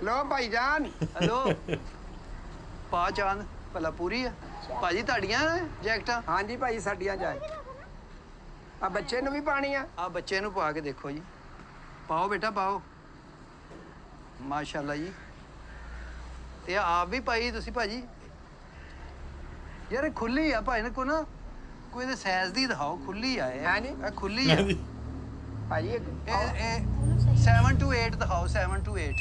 ਲੋ Bhaijaan hello ਪਾ ਚਾਂਦ ਭਲਾ ਪੂਰੀ ਆ ਭਾਜੀ ਤੁਹਾਡੀਆਂ ਜੈਕਟਾਂ ਹਾਂਜੀ ਭਾਈ ਸਾਡੀਆਂ ਜਾਏ ਆ ਬੱਚੇ ਨੂੰ ਵੀ ਪਾਣੀ ਆ ਆ ਬੱਚੇ ਨੂੰ ਪਾ ਕੇ ਦੇਖੋ ਜੀ ਪਾਓ ਬੇਟਾ ਪਾਓ ਮਾਸ਼ਾਅੱਲਾ ਜੀ ਤੇ ਆਪ ਵੀ ਪਾਈ ਤੁਸੀਂ ਭਾਜੀ ਯਾਰ ਇਹ ਖੁੱਲੀ ਆ ਭਾਈ ਨੇ ਕੋ ਨਾ ਕੋਈ ਇਹਦੇ ਸਾਈਜ਼ ਦੀ ਦਿਖਾਓ ਖੁੱਲੀ ਆ ਇਹ ਹੈ ਨੀ? ਇਹ ਖੁੱਲੀ ਆ ਭਾਈ ਇਹ 7 to 8 ਦਿਖਾਓ 7 to 8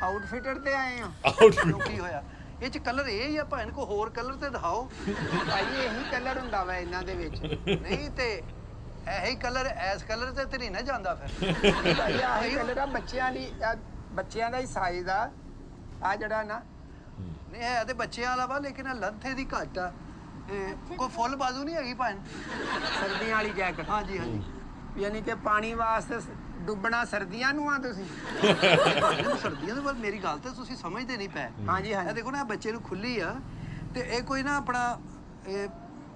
ਆਊਟਫਿਟਰ ਤੇ ਆਏ ਆ ਕਿਉਂ ਕੀ ਹੋਇਆ ਇਹ ਚ ਕਲਰ ਇਹ ਹੀ ਆ ਭਾਈ ਕੋ ਹੋਰ ਕਲਰ ਤੇ ਦਿਖਾਓ ਭਾਈ ਇਹੀ ਕਲਰ ਹੁੰਦਾ ਵਾ ਇਹਨਾਂ ਦੇ ਵਿੱਚ ਨਹੀਂ ਤੇ ਇਹੀ ਕਲਰ ਐਸ ਕਲਰ ਤੇ ਨਹੀਂ ਨਾ ਜਾਂਦਾ ਫਿਰ ਭਾਈ ਆਹੀ ਕਲਰ ਆ ਬੱਚਿਆਂ ਦੀ ਬੱਚਿਆਂ ਦਾ ਹੀ ਸਾਈਜ਼ ਆ ਆ ਜਿਹੜਾ ਨਾ ਨਹੀਂ ਹੈ ਤੇ ਬੱਚਿਆਂ ਵਾਲਾ ਵਾ ਲੇਕਿਨ ਇਹ ਲੰਥੇ ਦੀ ਘੱਟ ਆ ਕੋਈ ਫੁੱਲ ਬਾਜ਼ੂ ਨਹੀਂ ਹੈਗੀ ਭਾਈ ਸਰਦੀਆਂ ਵਾਲੀ ਜੈਕਟ ਹਾਂਜੀ ਹਾਂਜੀ ਯਾਨੀ ਕਿ ਪਾਣੀ ਵਾਸਤੇ ਡੁੱਬਣਾ ਸਰਦੀਆਂ ਨੂੰ ਆ ਤੁਸੀਂ ਸਰਦੀਆਂ ਦੇ ਬਾਅਦ ਮੇਰੀ ਗੱਲ ਤੇ ਤੁਸੀਂ ਸਮਝਦੇ ਨਹੀਂ ਪਏ ਹਾਂਜੀ ਇਹ ਹਾਂਜੀ ਦੇਖੋ ਨਾ ਇਹ ਬੱਚੇ ਨੂੰ ਖੁੱਲੀ ਆ ਤੇ ਇਹ ਕੋਈ ਨਾ ਆਪਣਾ ਇਹ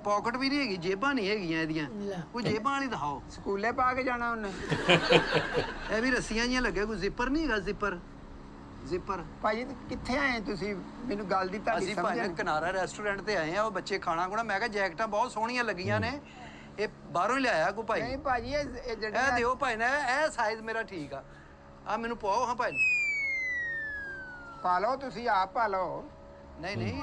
ਪਾਕਟ ਵੀ ਨਹੀਂ ਹੈਗੀ ਜੇਬਾਂ ਨਹੀਂ ਹੈਗੀਆਂ ਇਹਦੀਆਂ ਕੋਈ ਜੇਬਾਂ ਵਾਲੀ ਦਿਖਾਓ ਸਕੂਲੇ ਪਾ ਕੇ ਜਾਣਾ ਉਹਨੇ ਇਹ ਵੀ ਰੱਸੀਆਂ ਜੀਆਂ ਲੱਗਿਆ ਕੋਈ ਜ਼ਿੱਪਰ ਨਹੀਂ ਹੈਗਾ ਜ਼ਿੱਪਰ ਭਾਜੀ ਕਿੱਥੇ ਆਏ ਤੁਸੀਂ ਮੈਨੂੰ ਗੱਲ ਦੀ ਤੁਹਾਡੀ ਅਸੀਂ ਸਮਝ ਭਾਈ ਕਿਨਾਰਾ ਰੈਸਟੋਰੈਂਟ ਤੇ ਆਏ ਆ ਉਹ ਬੱਚੇ ਖਾਣਾ ਖੁਣਾ ਮੈਂ ਕਿਹਾ ਜੈਕਟਾਂ ਬਹੁਤ ਸੋਹਣੀਆਂ ਲੱਗੀਆਂ ਨੇ ਇਹ ਬਾਹਰੋਂ ਹੀ ਲਿਆਇਆ ਕੋ ਭਾਈ ਨਹੀਂ ਭਾਜੀ ਇਹ ਇਹ ਜਿਹੜੀ ਦਿਓ ਭਾਈ ਨੇ ਇਹ ਸਾਈਜ਼ ਮੇਰਾ ਠੀਕ ਆ ਮੈਨੂੰ ਪਾਓ ਹਾਂ ਭਾਈ ਪਾ ਲਓ ਤੁਸੀਂ ਆਪ ਪਾ ਲਓ ਨਹੀਂ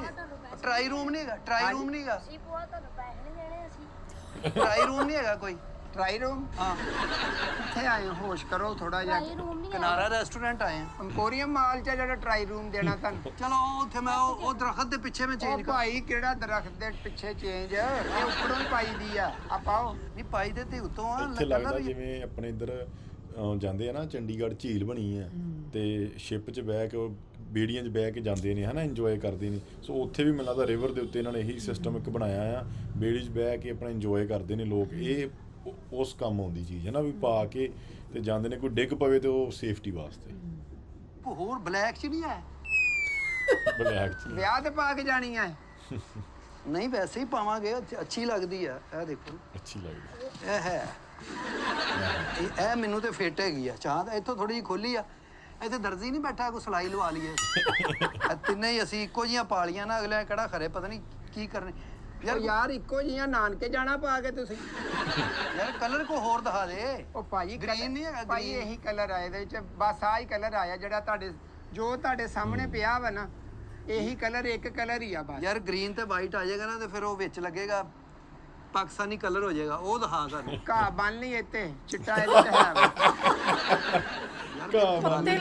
ਟਰਾਈ ਰੂਮ ਨਹੀਂ ਹੈਗਾ ਟਰਾਈ ਰੂਮ ਨਹੀਂ ਹੈਗਾ ਅਸੀਂ ਪੂਆ ਤੁਹਾਨੂੰ ਪੈਸੇ ਨਹੀਂ ਦੇਣੇ ਅਸੀਂ ਟਰਾਈ ਰੂਮ ਨਹੀਂ ਹੈਗਾ ਕੋਈ ਟਰਾਈ ਰੂਮ ਹਾਂ ਕਿੱਥੇ ਆਏ ਹੋ? ਹੋਸ਼ ਕਰੋ ਥੋੜਾ ਜਿਹਾ ਭਾਈ ਰੂਮ ਨਹੀਂ ਕਿਨਾਰਾ ਰੈਸਟੋਰੈਂਟ ਆਏ ਆ ਅੰਪੋਰੀਅਮ ਮਾਲ 'ਚ ਜਿਹੜਾ ਟਰਾਈ ਰੂਮ ਦੇਣਾ ਤੁਹਾਨੂੰ ਚਲੋ ਉੱਥੇ ਮੈਂ ਉਹ ਦਰਖਤ ਦੇ ਪਿੱਛੇ ਮੈਂ ਉਹ ਚੇਂਜ ਕਰ ਭਾਈ ਕਿਹੜਾ ਦਰਖਤ ਦੇ ਪਿੱਛੇ ਚੇਂਜ ਇਹ ਉੱਪਰੋਂ ਹੀ ਪਾਈ ਦੀ ਆ ਪਾਓ ਨਹੀਂ ਪਾਈ ਦੇ ਤੇ ਉਤੋਂ ਆ ਇੱਥੇ ਲੱਗਦਾ ਜਿਵੇਂ ਆਪਣੇ ਇੱਧਰ ਜਾਂਦੇ ਆ ਨਾ ਚੰਡੀਗੜ੍ਹ ਝੀਲ ਬਣੀ ਆ ਤੇ ਸ਼ਿਪ 'ਚ ਬਹਿ ਕੇ ਬੇੜੀਆਂ 'ਚ ਬਹਿ ਕੇ ਜਾਂਦੇ ਨੇ ਹਨਾ ਇੰਜੋਏ ਕਰਦੇ ਨੇ ਸੋ ਉੱਥੇ ਵੀ ਮੈਨੂੰ ਲੱਗਦਾ ਰਿਵਰ ਦੇ ਉੱਤੇ ਇਹਨਾਂ ਨੇ ਇਹੀ ਸਿਸਟਮ ਇੱਕ ਬਣਾਇਆ ਆ ਬੇੜੀ 'ਚ ਬਹਿ ਕੇ ਆਪਣਾ ਇੰਜੋਏ ਕਰਦੇ ਨੇ ਲੋਕ ਇਹ ਉਸ ਕੰਮ ਆਉਂਦੀ ਚੀਜ਼ ਹੈ ਨਾ ਵੀ ਪਾ ਕੇ ਤੇ ਜਾਂਦੇ ਨੇ ਕੋਈ ਡਿੱਗ ਪਵੇ ਤੇ ਉਹ ਸੇਫਟੀ ਵਾਸਤੇ ਹੋਰ ਬਲੈਕ ਚ ਨਹੀਂ ਹੈ ਬਲੈਕ 'ਚ ਵਿਆਹ ਤੇ ਪਾ ਕੇ ਜਾਣੀ ਆ ਨਹੀਂ ਵੈਸੇ ਹੀ ਪਾਵਾਂਗੇ ਅੱਛੀ ਲੱਗਦੀ ਆ ਇਹ ਦੇਖੋ ਅੱਛੀ ਲੱਗਦੀ ਇਹ ਹੈ ਇਹ ਮੈਨੂੰ ਤੇ ਫਿੱਟ ਹੈਗੀ ਆ ਚਾਹ ਤਾਂ ਇੱਥੋਂ ਥੋੜੀ ਜਿਹੀ ਖੋਲੀ ਆ ਇੱਥੇ ਦਰਜੀ ਨਹੀਂ ਬੈਠਾ ਕੋਈ ਸਿਲਾਈ ਲਵਾ ਲਈਏ ਇਹ ਤਿੰਨੇ ਹੀ ਅਸੀਂ ਇੱਕੋ ਜੀਆਂ ਪਾਲੀਆਂ ਨਾ ਅਗਲੇ ਕਿਹੜਾ ਖਰੇ ਪਤਾ ਨਹੀਂ ਕੀ ਕਰਨੇ ਯਾਰ ਇੱਕੋ ਜਿਹੀਆਂ ਨਾਨਕੇ ਜਾਣਾ ਪਾ ਕੇ ਤੁਸੀਂ ਯਾਰ ਕਲਰ ਕੋ ਹੋਰ ਦਿਖਾ ਦੇ ਉਹ ਭਾਜੀ Green ਨਹੀਂ ਹੈਗਾ, ਭਾਜੀ green। ਇਹੀ ਕਲਰ ਆ ਇਹਦੇ ਵਿੱਚ ਬਸ ਆਹ ਹੀ ਕਲਰ ਆਇਆ ਜਿਹੜਾ ਤੁਹਾਡੇ ਸਾਹਮਣੇ ਪਿਆ ਵਾ ਨਾ ਇਹੀ ਕਲਰ ਇੱਕ ਕਲਰ ਹੀ ਆ ਬਸ ਯਾਰ ਗ੍ਰੀਨ ਤੇ ਵਾਈਟ ਆ ਜਾਏਗਾ ਨਾ ਤੇ ਫਿਰ ਉਹ ਵਿੱਚ ਲੱਗੇਗਾ ਪਾਕਿਸਤਾਨੀ ਕਲਰ ਹੋ ਜਾਏਗਾ ਉਹ ਦਿਖਾ ਸਾਨੂੰ ਘਾਹ ਬੰਨ ਲਈ ਇੱਥੇ ਚਿੱਟਾ ਇਹਦੇ ਤੇ ਹੈ ਵਾ। ਘਾਹ ਬੰਨ੍ਹ ਲਈ।